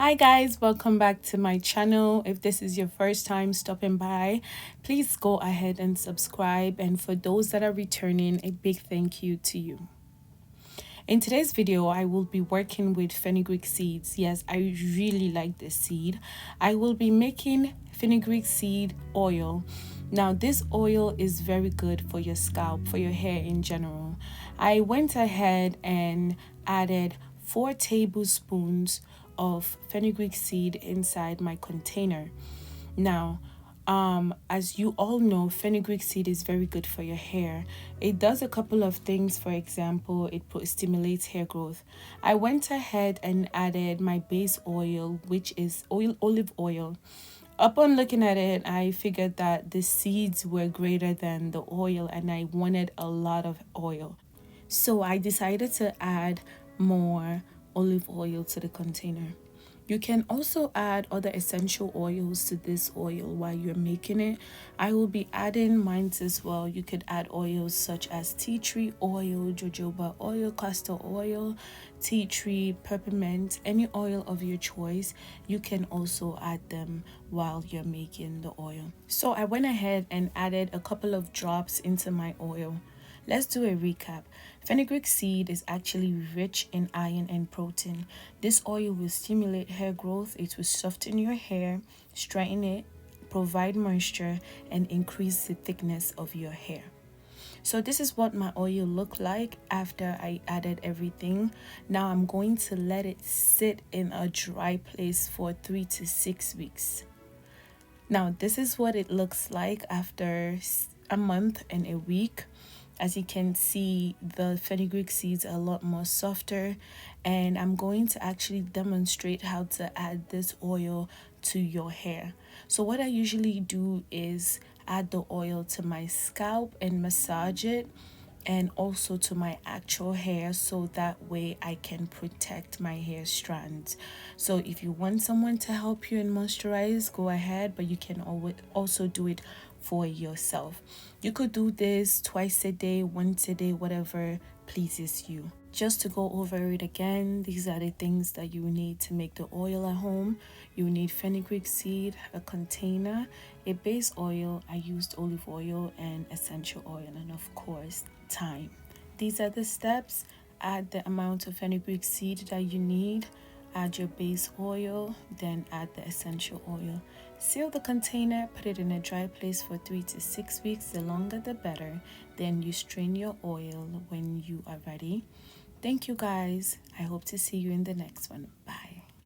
Hi guys, welcome back to my channel. If this is your first time stopping by, please go ahead and subscribe, and for those that are returning, a big thank you to you. In today's video, I will be working with fenugreek seeds. Yes, I really like this seed. I will be making fenugreek seed oil. Now, this oil is very good for your scalp, for your hair in general. I went ahead and added 4 tablespoons of fenugreek seed inside my container. Now, as you all know, fenugreek seed is very good for your hair. It does a couple of things. For example, it stimulates hair growth. I went ahead and added my base oil, which is olive oil. Upon looking at it, I figured that the seeds were greater than the oil and I wanted a lot of oil. So I decided to add more olive oil to the container. You can also add other essential oils to this oil while you're making it. I will be adding mine as well. You could add oils such as tea tree oil, jojoba oil, castor oil, tea tree, peppermint, any oil of your choice. You can also add them while you're making the oil. So I went ahead and added a couple of drops into my oil. Let's do a recap. Fenugreek seed is actually rich in iron and protein. This oil will stimulate hair growth, it will soften your hair, straighten it, provide moisture, and increase the thickness of your hair. So this is what my oil looked like after I added everything. Now I'm going to let it sit in a dry place for 3 to 6 weeks. Now this is what it looks like after a month and a week. As you can see, the fenugreek seeds are a lot more softer, and I'm going to actually demonstrate how to add this oil to your hair. So what I usually do is add the oil to my scalp and massage it, and also to my actual hair, so that way I can protect my hair strands. So if you want someone to help you and moisturize, go ahead, but you can also do it for yourself. You could do this twice a day, once a day, whatever pleases you. Just to go over it again, these are the things that you need to make the oil at home. You need fenugreek seed, a container, a base oil. I used olive oil and essential oil, and of course, thyme. These are the steps. Add the amount of fenugreek seed that you need, add your base oil, then add the essential oil. Seal the container, put it in a dry place for 3 to 6 weeks. The longer the better. Then you strain your oil when you are ready. Thank you guys. I hope to see you in the next one. Bye.